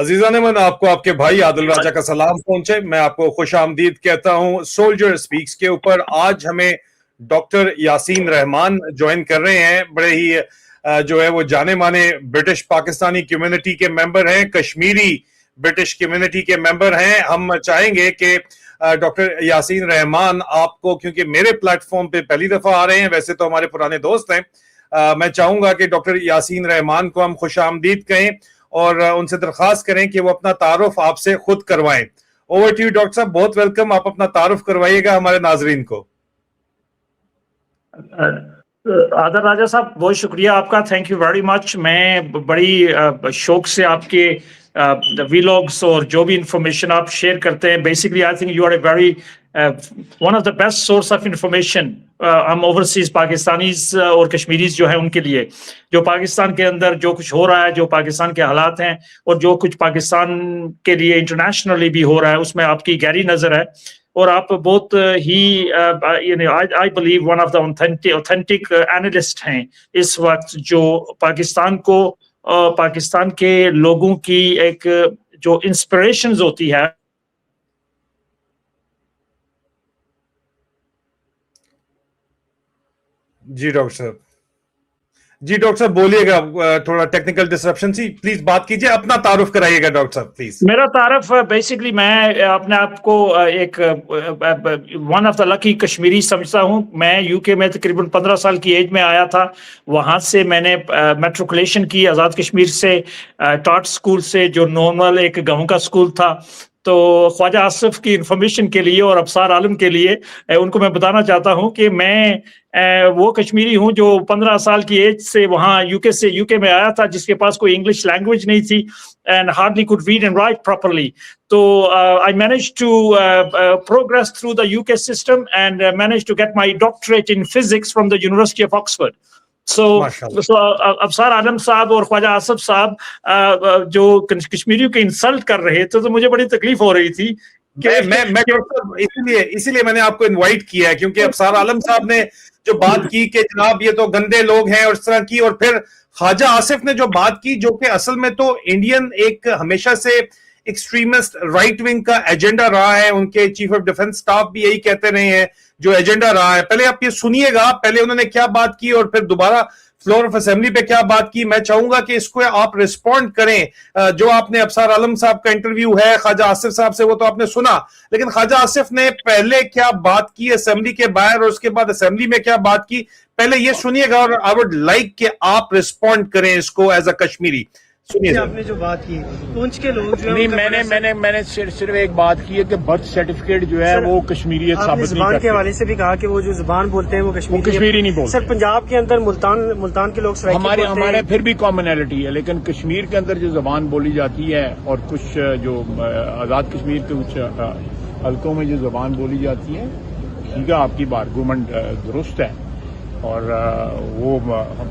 عزیزان من، آپ کو آپ کے بھائی عادل راجہ کا سلام پہنچے. میں آپ کو خوش آمدید کہتا ہوں سولجر سپیکس کے اوپر. آج ہمیں ڈاکٹر یاسین رحمان جوائن کر رہے ہیں. بڑے ہی جو ہے وہ جانے مانے برٹش پاکستانی کمیونٹی کے ممبر ہیں, کشمیری برٹش کمیونٹی کے ممبر ہیں. ہم چاہیں گے کہ ڈاکٹر یاسین رحمان آپ کو, کیونکہ میرے پلیٹ فارم پہ پہلی دفعہ آ رہے ہیں, ویسے تو ہمارے پرانے دوست ہیں, میں چاہوں گا کہ ڈاکٹر یاسین رحمان کو ہم خوش آمدید کہیں اور ان سے درخواست کریں کہ وہ اپنا تعارف آپ سے خود کروائیں. اوور ٹو یو ڈاکٹر صاحب, بہت ویلکم. آپ اپنا تعارف کروائیے گا ہمارے ناظرین کو. عادل راجہ صاحب بہت شکریہ آپ کا, تھینک یو ویری مچ. میں بڑی شوق سے آپ کے ویلاگس اور جو بھی انفارمیشن آپ شیئر کرتے ہیں, basically I think you are a very one of the best source of information ہم اوورسیز پاکستانیز اور کشمیریز جو ہیں ان کے لیے, جو پاکستان کے اندر جو کچھ ہو رہا ہے, جو پاکستان کے حالات ہیں اور جو کچھ پاکستان کے لیے انٹرنیشنلی بھی ہو رہا ہے, اس میں آپ کی گہری نظر ہے. اور آپ بہت ہی I believe one of the authentic analyst ہیں اس وقت, جو پاکستان کے لوگوں کی ایک جو انسپریشنز ہوتی ہے. جی ڈاکٹر صاحب, جی ڈاکٹر صاحب بولیے گا, تھوڑا ٹیکنیکل ڈسرپشن سی, پلیز بات کیجیے, اپنا تعارف کرائیے گا ڈاکٹر صاحب پلیز. میرا تعارف بیسکلی میں اپنے آپ کو ایک ون آف دا لکی کشمیری سمجھتا ہوں. میں یو کے میں تقریباً 15 سال کی ایج میں آیا تھا, وہاں سے میں نے میٹریکولیشن کی آزاد کشمیر سے, ٹاٹ اسکول سے, جو نارمل ایک گاؤں کا اسکول تھا. تو خواجہ آصف کی انفارمیشن کے لیے اور ابصار عالم کے لیے ان کو میں بتانا چاہتا ہوں کہ میں وہ کشمیری ہوں جو 15 سال کی ایج سے وہاں یو کے میں آیا تھا, جس کے پاس کوئی انگلش لینگویج نہیں تھی and hardly could read and write properly. So I managed to progress through the UK system and managed to get my doctorate in physics from the University of Oxford. So Absar عالم صاحب اور خواجہ آصف صاحب جو کشمیریوں کے insult کر رہے تھے تو مجھے بڑی تکلیف ہو رہی تھی. اسی لیے میں نے آپ کو انوائٹ کیا ہے, کیونکہ ابصار عالم صاحب نے جو بات کی کہ جناب یہ تو گندے لوگ ہیں اور اس طرح کی, اور پھر خواجہ آصف نے جو بات کی, جو کہ اصل میں تو انڈین ایک ہمیشہ سے ایکسٹریمسٹ رائٹ ونگ کا ایجنڈا رہا ہے. ان کے چیف آف ڈیفنس سٹاف بھی یہی کہتے رہے ہیں, جو ایجنڈا رہا ہے. پہلے آپ یہ سنیے گا, پہلے انہوں نے کیا بات کی اور پھر دوبارہ فلور آف اسمبلی پہ کیا بات کی. میں چاہوں گا کہ اس کو آپ ریسپونڈ کریں. جو آپ نے ابصار عالم صاحب کا انٹرویو ہے خواجہ آصف صاحب سے, وہ تو آپ نے سنا, لیکن خواجہ آصف نے پہلے کیا بات کی اسمبلی کے باہر اور اس کے بعد اسمبلی میں کیا بات کی, پہلے یہ سنیے گا اور آئی وڈ لائک کہ آپ ریسپونڈ کریں اس کو ایز اے کشمیری. سنیے آپ نے جو بات کی پونچھ کے لوگ جو نہیں, میں نے صرف ایک بات کی ہے کہ برتھ سرٹیفکیٹ جو ہے وہ کشمیریت ثابت نہیں کرتے. زبان کے حوالے سے بھی کہا کہ وہ جو زبان بولتے ہیں وہ کشمیری نہیں بولتے. سر پنجاب کے اندر ملتان کے لوگ ہمارے پھر بھی کامنالٹی ہے, لیکن کشمیر کے اندر جو زبان بولی جاتی ہے اور کچھ جو آزاد کشمیر کے کچھ حلقوں میں جو زبان بولی جاتی ہے, ٹھیک ہے, آپ کی آرگومنٹ درست ہے. اور وہ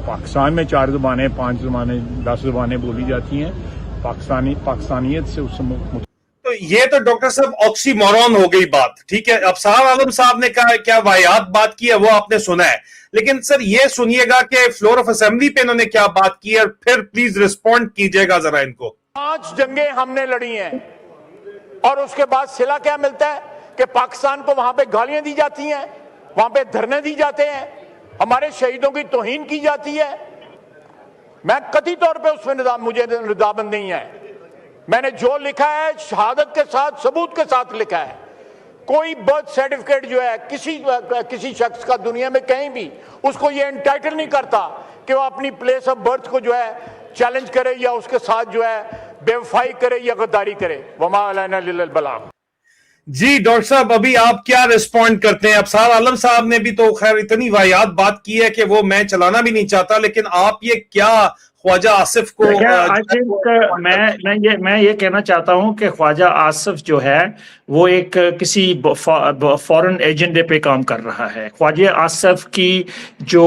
پاکستان میں 4 زبانیں 5 زبانیں 10 زبانیں بولی جاتی ہیں. پاکستانیت سے اس سے تو یہ تو ڈاکٹر صاحب آکسی مورون ہو گئی بات, ٹھیک ہے. ابصار عالم صاحب نے کہا کیا واحد بات کی ہے وہ آپ نے سنا ہے, لیکن سر یہ سنیے گا کہ فلور آف اسمبلی پہ انہوں نے کیا بات کی ہے, اور پھر پلیز ریسپونڈ کیجئے گا ذرا ان کو. 5 جنگیں ہم نے لڑی ہیں اور اس کے بعد صلہ کیا ملتا ہے کہ پاکستان کو وہاں پہ گالیاں دی جاتی ہیں, وہاں پہ دھرنے دی جاتے ہیں, ہمارے شہیدوں کی توہین کی جاتی ہے. میں قطعی طور پہ اس میں مجھے رضامند نہیں ہے. میں نے جو لکھا ہے شہادت کے ساتھ ثبوت کے ساتھ لکھا ہے. کوئی برتھ سرٹیفکیٹ جو ہے کسی شخص کا دنیا میں کہیں بھی اس کو یہ انٹائٹل نہیں کرتا کہ وہ اپنی پلیس آف برتھ کو جو ہے چیلنج کرے یا اس کے ساتھ جو ہے بے وفائی کرے یا غداری کرے. وما علینا الا البلاغ. جی ڈاکٹر صاحب, ابھی آپ کیا ریسپونڈ کرتے ہیں؟ ابصار عالم صاحب نے بھی تو خیر اتنی واحد بات کی ہے کہ وہ میں چلانا بھی نہیں چاہتا, لیکن آپ یہ کیا خواجہ آصف کو میں یہ کہنا چاہتا ہوں کہ خواجہ آصف جو ہے وہ ایک کسی فورن ایجنڈے پہ کام کر رہا ہے. خواجہ آصف کی جو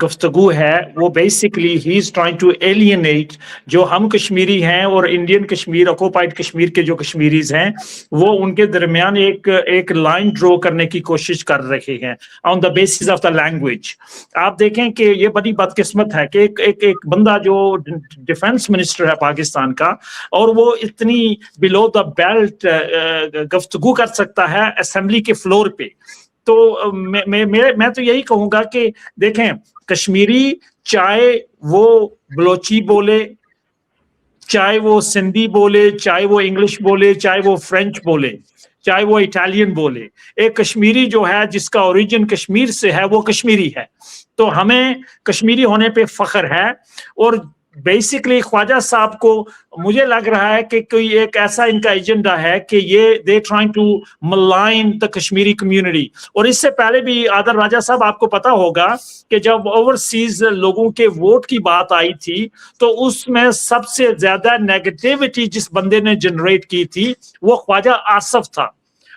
گفتگو ہے وہ basically he is trying to alienate جو ہم کشمیری ہیں اور انڈین کشمیر, آکوپائڈ کشمیر کے جو کشمیریز ہیں, وہ ان کے درمیان ایک لائن ڈرا کرنے کی کوشش کر رہے ہیں on the basis of the language. آپ دیکھیں کہ یہ بڑی بدقسمت ہے کہ ایک بندہ جو ڈیفenس منسٹر ہے پاکستان کا, اور وہ اتنی بلو دا بیلٹ گفتگو کر سکتا ہے اسمبلی کے فلور پہ. تو میں تو یہی کہوں گا کہ دیکھیں, کشمیری چاہے وہ بلوچی بولے, چاہے وہ سندھی بولے, چاہے وہ انگلش بولے, چاہے وہ فرینچ بولے, چاہے وہ اٹالین بولے, ایک کشمیری جو ہے جس کا اوریجن کشمیر سے ہے وہ کشمیری ہے. تو ہمیں کشمیری ہونے پہ فخر ہے. اور بیسکلی خواجہ صاحب کو مجھے لگ رہا ہے کہ کوئی ایک ایسا ان کا ایجنڈا ہے کہ یہ they trying to malign the Kashmiri community. اور اس سے پہلے بھی عادل راجہ صاحب آپ کو پتا ہوگا کہ جب اوورسیز لوگوں کے ووٹ کی بات آئی تھی تو اس میں سب سے زیادہ نیگیٹیوٹی جس بندے نے جنریٹ کی تھی وہ خواجہ آصف تھا.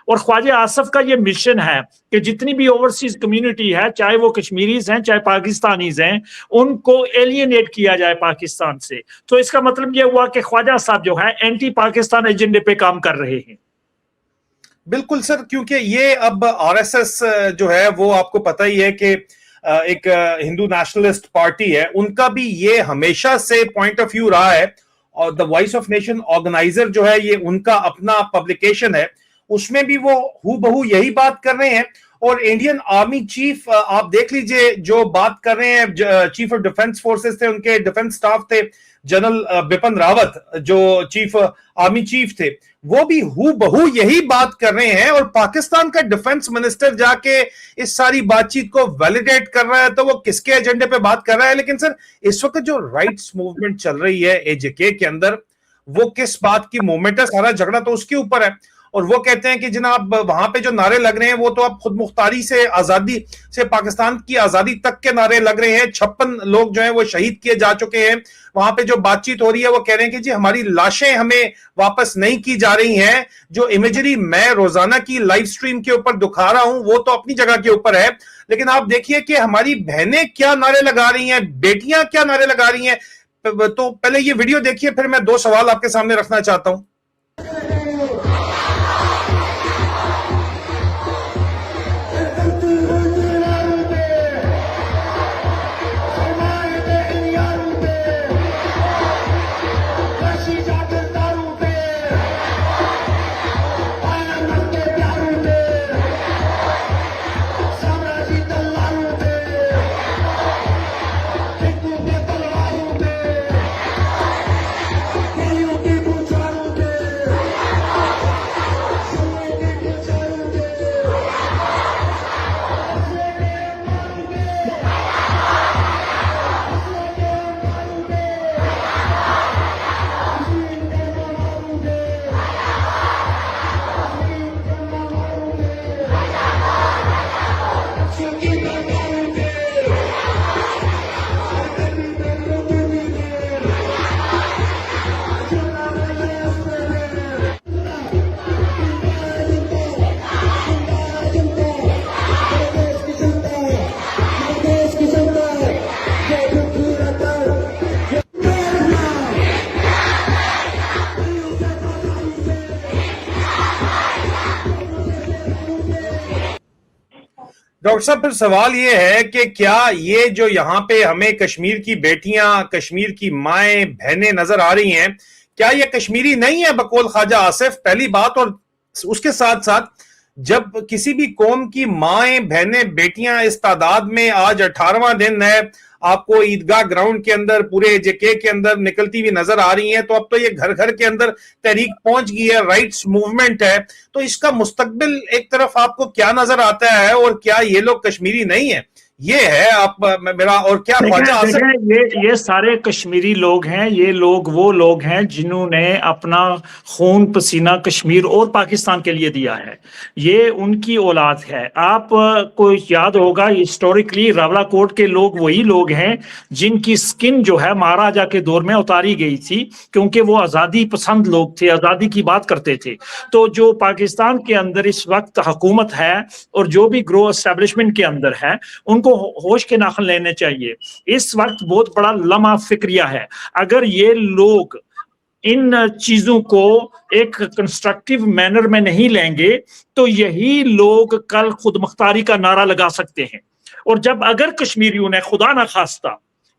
اور خواجہ آصف کا یہ مشن ہے کہ جتنی بھی اوورسیز کمیونٹی ہے, چاہے وہ کشمیریز ہیں چاہے پاکستانیز ہیں, ان کو ایلینیٹ کیا جائے پاکستان سے. تو اس کا مطلب یہ ہوا کہ خواجہ صاحب جو ہے اینٹی پاکستان ایجنڈے پہ کام کر رہے ہیں. بالکل سر, کیونکہ یہ اب آر ایس ایس جو ہے وہ آپ کو پتہ ہی ہے کہ ایک ہندو نیشنلسٹ پارٹی ہے, ان کا بھی یہ ہمیشہ سے پوائنٹ آف ویو رہا ہے. اور the voice of nation organiser جو ہے یہ ان کا اپنا پبلیکیشن ہے, اس میں بھی وہ ہو بہو یہی بات کر رہے ہیں. اور انڈین آرمی چیف آپ دیکھ لیجئے جو بات کر رہے ہیں, چیف آف ڈیفنس فورسز تھے, ان کے ڈیفنس سٹاف تھے جنرل بپن راوت جو چیف آرمی چیف تھے, وہ بھی ہو بہو یہی بات کر رہے ہیں. اور پاکستان کا ڈیفنس منسٹر جا کے اس ساری بات چیت کو ویلیڈیٹ کر رہا ہے, تو وہ کس کے ایجنڈے پہ بات کر رہا ہے. لیکن سر اس وقت جو رائٹس موومنٹ چل رہی ہے اے جے کے کے اندر, وہ کس بات کی موومنٹ ہے؟ سارا جھگڑا تو اس کے اوپر ہے. اور وہ کہتے ہیں کہ جناب وہاں پہ جو نعرے لگ رہے ہیں وہ تو اب خود مختاری سے, آزادی سے, پاکستان کی آزادی تک کے نعرے لگ رہے ہیں. 56 لوگ جو ہیں وہ شہید کیے جا چکے ہیں. وہاں پہ جو بات چیت ہو رہی ہے وہ کہہ رہے ہیں کہ جی ہماری لاشیں ہمیں واپس نہیں کی جا رہی ہیں. جو امیجری میں روزانہ کی لائیو سٹریم کے اوپر دکھا رہا ہوں وہ تو اپنی جگہ کے اوپر ہے, لیکن آپ دیکھیے کہ ہماری بہنیں کیا نعرے لگا رہی ہیں, بیٹیاں کیا نعرے لگا رہی ہیں. تو پہلے یہ ویڈیو دیکھیے, پھر میں 2 سوال آپ کے سامنے رکھنا چاہتا ہوں. ڈاکٹر صاحب پھر سوال یہ ہے کہ کیا یہ جو یہاں پہ ہمیں کشمیر کی بیٹیاں, کشمیر کی مائیں بہنیں نظر آ رہی ہیں, کیا یہ کشمیری نہیں ہے بقول خواجہ آصف؟ پہلی بات. اور اس کے ساتھ ساتھ جب کسی بھی قوم کی مائیں بہنیں بیٹیاں اس تعداد میں آج 18واں دن ہے آپ کو عیدگاہ گراؤنڈ کے اندر پورے جے کے کے اندر نکلتی ہوئی نظر آ رہی ہیں, تو اب تو یہ گھر گھر کے اندر تحریک پہنچ گئی ہے, رائٹس موومنٹ ہے. تو اس کا مستقبل ایک طرف آپ کو کیا نظر آتا ہے, اور کیا یہ لوگ کشمیری نہیں ہیں؟ یہ ہے آپ میرا. اور کیا خواجہ آصف یہ سارے کشمیری لوگ ہیں, یہ لوگ وہ لوگ ہیں جنہوں نے اپنا خون پسینہ کشمیر اور پاکستان کے لیے دیا ہے, یہ ان کی اولاد ہے. آپ کو یاد ہوگا ہسٹوریکلی راولا کوٹ کے لوگ وہی لوگ ہیں جن کی سکن جو ہے مہاراجا کے دور میں اتاری گئی تھی, کیونکہ وہ آزادی پسند لوگ تھے, آزادی کی بات کرتے تھے. تو جو پاکستان کے اندر اس وقت حکومت ہے اور جو بھی گرو اسٹیبلشمنٹ کے اندر ہے, ان کو ہوش کے ناخن لینے چاہیے. اس وقت بہت بڑا لمحہ فکریہ ہے. اگر یہ لوگ ان چیزوں کو ایک کنسٹرکٹیو مینر میں نہیں لیں گے تو یہی لوگ کل خود مختاری کا نعرہ لگا سکتے ہیں. اور جب اگر کشمیریوں نے خدا نہ خواستہ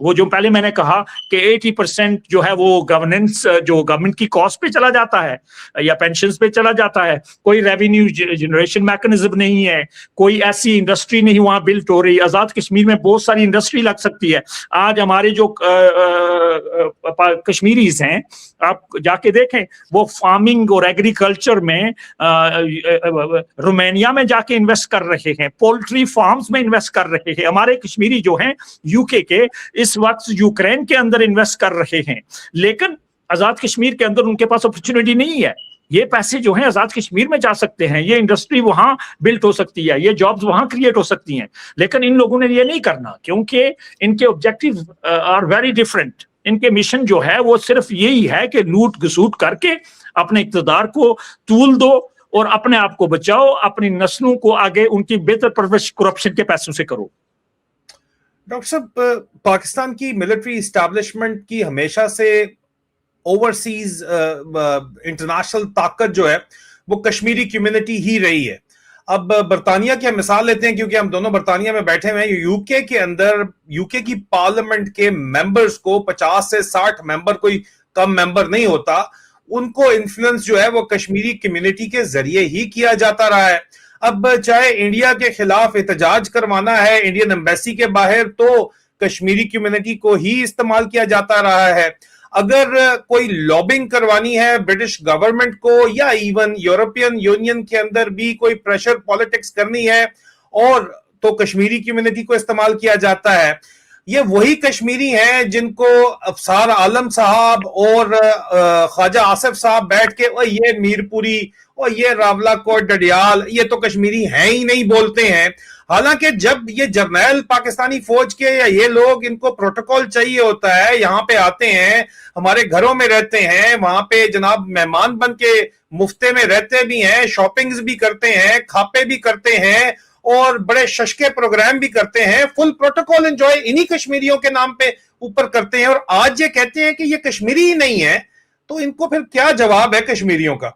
وہ جو پہلے میں نے کہا کہ 80% جو ہے وہ گورننس جو گورنمنٹ کی کاسٹ پہ چلا جاتا ہے یا پینشنز پہ چلا جاتا ہے. کوئی ریونیو جنریشن میکنزم نہیں ہے, کوئی ایسی انڈسٹری نہیں وہاں بلٹ ہو رہی. آزاد کشمیر میں بہت ساری انڈسٹری لگ سکتی ہے. آج ہمارے جو کشمیریز ہیں آپ جا کے دیکھیں, وہ فارمنگ اور ایگریکلچر میں رومانیہ میں جا کے انویسٹ کر رہے ہیں, پولٹری فارمز میں انویسٹ کر رہے ہیں. ہمارے کشمیری جو ہیں یو کے اس وقت یوکرین کے اندر انویسٹ کر رہے ہیں, لیکن آزاد کشمیر کے اندر ان کے پاس اپرچونٹی نہیں ہے. یہ پیسے جو ہیں آزاد کشمیر میں جا سکتے ہیں, یہ انڈسٹری وہاں بلٹ ہو سکتی ہے, یہ جابز وہاں کریٹ ہو سکتی ہیں, لیکن ان لوگوں نے یہ نہیں کرنا کیونکہ ان کے آبجیکٹیوز آر ویری ڈفرینٹ. ان کے مشن جو ہے وہ صرف یہی ہے کہ لوٹ گسوٹ کر کے اپنے اقتدار کو طول دو اور اپنے آپ کو بچاؤ, اپنی نسلوں کو آگے ان کی بہتر پرورش کرپشن کے پیسوں سے کرو. ڈاکٹر صاحب, پاکستان کی ملٹری اسٹیبلشمنٹ کی ہمیشہ سے اوورسیز انٹرنیشنل طاقت جو ہے وہ کشمیری کمیونٹی ہی رہی ہے. اب برطانیہ کی ہم مثال لیتے ہیں کیونکہ ہم دونوں برطانیہ میں بیٹھے ہوئے ہیں. یو کے اندر یو کے کی پارلیمنٹ کے ممبرز کو 50 سے 60 ممبر, کوئی کم ممبر نہیں ہوتا, ان کو انفلوئنس جو ہے وہ کشمیری کمیونٹی کے ذریعے ہی کیا جاتا رہا ہے. اب چاہے انڈیا کے خلاف احتجاج کروانا ہے انڈین ایمبیسی کے باہر تو کشمیری کمیونٹی کو ہی استعمال کیا جاتا رہا ہے. اگر کوئی لابنگ کروانی ہے برٹش گورنمنٹ کو یا ایون یورپین یونین کے اندر بھی کوئی پریشر پالیٹکس کرنی ہے اور تو کشمیری کمیونٹی کو استعمال کیا جاتا ہے. یہ وہی کشمیری ہیں جن کو افسار عالم صاحب اور خواجہ آصف صاحب بیٹھ کے اور یہ میر پوری اور یہ راولہ کوٹ ڈڈیال یہ تو کشمیری ہیں ہی نہیں بولتے ہیں. حالانکہ جب یہ جرنیل پاکستانی فوج کے یا یہ لوگ ان کو پروٹوکول چاہیے ہوتا ہے, یہاں پہ آتے ہیں, ہمارے گھروں میں رہتے ہیں, وہاں پہ جناب مہمان بن کے مفتے میں رہتے بھی ہیں, شاپنگز بھی کرتے ہیں, کھاپے بھی کرتے ہیں اور بڑے ششکے پروگرام بھی کرتے ہیں, فل پروٹوکول انجوائے انہی کشمیریوں کے نام پہ اوپر کرتے ہیں, اور آج یہ کہتے ہیں کہ یہ کشمیری ہی نہیں ہے. تو ان کو پھر کیا جواب ہے کشمیریوں کا؟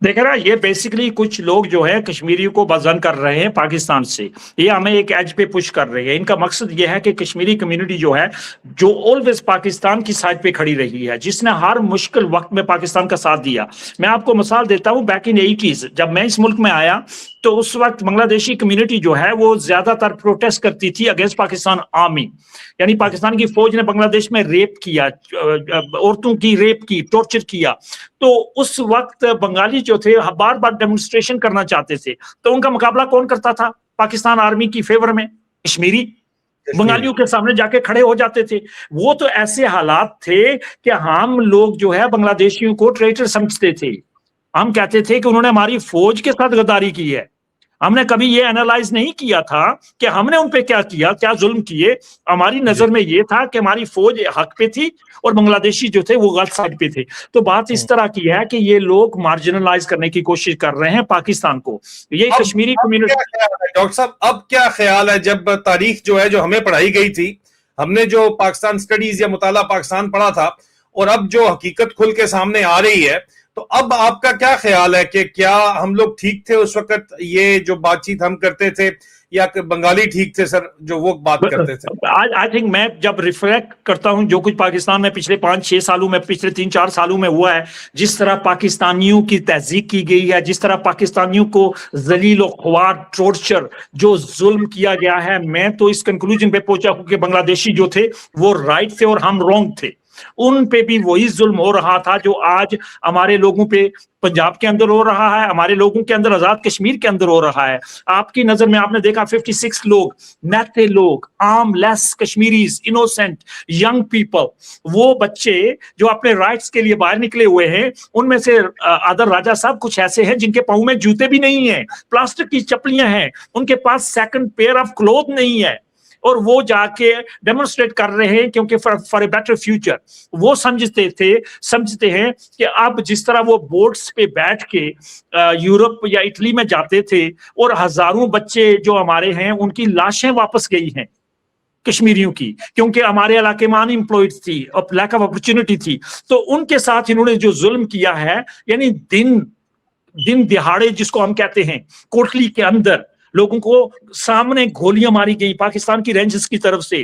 دیکھ رہا, یہ بیسیکلی کچھ لوگ جو ہے کشمیریوں کو بزن کر رہے ہیں پاکستان سے, یہ ہمیں ایک ایج پہ پش کر رہے ہیں. ان کا مقصد یہ ہے کہ کشمیری کمیونٹی جو ہے جو آلویز پاکستان کی سائڈ پہ کھڑی رہی ہے, جس نے ہر مشکل وقت میں پاکستان کا ساتھ دیا. میں آپ کو مثال دیتا ہوں, بیک ان 80s جب میں اس ملک میں آیا تو اس وقت بنگلہ دیشی کمیونٹی جو ہے وہ زیادہ تر پروٹیسٹ کرتی تھی اگینسٹ پاکستان آرمی. یعنی پاکستان کی فوج نے بنگلہ دیش میں ریپ کیا, عورتوں کی ریپ کی, ٹارچر کیا. تو اس وقت بنگالی جو تھے بار بار ڈیمونسٹریشن کرنا چاہتے تھے, تو ان کا مقابلہ کون کرتا تھا پاکستان آرمی کی فیور میں؟ کشمیری بنگالیوں کے سامنے جا کے کھڑے ہو جاتے تھے. وہ تو ایسے حالات تھے کہ ہم لوگ جو ہے بنگلہ دیشیوں کو ٹریٹر سمجھتے تھے. ہم کہتے تھے کہ انہوں نے ہماری فوج کے ساتھ غداری کی ہے. ہم نے کبھی یہ انالائز نہیں کیا تھا کہ ہم نے ان پہ کیا کیا, کیا ظلم کیے. ہماری نظر میں یہ تھا کہ ہماری فوج حق پہ تھی اور بنگلہ دیشی جو تھے وہ غلط سائڈ پہ تھے. تو بات اس طرح کی ہے کہ یہ لوگ مارجنلائز کرنے کی کوشش کر رہے ہیں پاکستان کو. یہ کشمیری کمیونٹی. ڈاکٹر صاحب اب کیا خیال ہے, جب تاریخ جو ہے جو ہمیں پڑھائی گئی تھی, ہم نے جو پاکستان اسٹڈیز یا مطالعہ پاکستان پڑھا تھا, اور اب جو حقیقت کھل کے سامنے آ رہی ہے, تو اب آپ کا کیا خیال ہے کہ کیا ہم لوگ ٹھیک تھے اس وقت یہ جو بات چیت ہم کرتے تھے, یا کہ بنگالی ٹھیک تھے سر جو وہ بات کرتے تھے؟ آئی تھنک میں جب ریفلیکٹ کرتا ہوں جو کچھ پاکستان میں پچھلے 5-6 سالوں میں, پچھلے 3-4 سالوں میں ہوا ہے, جس طرح پاکستانیوں کی تہذیب کی گئی ہے, جس طرح پاکستانیوں کو ذلیل و خوار ٹارچر جو ظلم کیا گیا ہے, میں تو اس کنکلوژن پہ پہنچا ہوں کہ بنگلہ دیشی جو تھے وہ رائٹ تھے اور ہم رونگ تھے. ان پہ بھی وہی ظلم ہو رہا تھا جو آج ہمارے لوگوں پہ پنجاب کے اندر ہو رہا ہے, ہمارے لوگوں کے اندر آزاد کشمیر کے اندر ہو رہا ہے. آپ کی نظر میں آپ نے دیکھا 56 لوگ, نیتے لوگ, آرم لیس کشمیریز, انوسینٹ ینگ پیپل, وہ بچے جو اپنے رائٹس کے لیے باہر نکلے ہوئے ہیں, ان میں سے آدر راجہ صاحب کچھ ایسے ہیں جن کے پاؤں میں جوتے بھی نہیں ہیں, پلاسٹک کی چپلیاں ہیں, ان کے پاس سیکنڈ پیئر آف کلوتھ نہیں ہے, اور وہ جا کے ڈیمونسٹریٹ کر رہے ہیں کیونکہ فار اے بیٹر فیوچر. وہ سمجھتے ہیں کہ اب جس طرح وہ بوٹس پہ بیٹھ کے یورپ یا اٹلی میں جاتے تھے اور ہزاروں بچے جو ہمارے ہیں ان کی لاشیں واپس گئی ہیں کشمیریوں کی, کیونکہ ہمارے علاقے میں ان امپلائڈ تھی اور لیک آف اپرچونٹی تھی, تو ان کے ساتھ انہوں نے جو ظلم کیا ہے, یعنی دن دہاڑے جس کو ہم کہتے ہیں, کوٹلی کے اندر لوگوں کو سامنے گولیاں ماری گئی پاکستان کی رینجز کی طرف سے.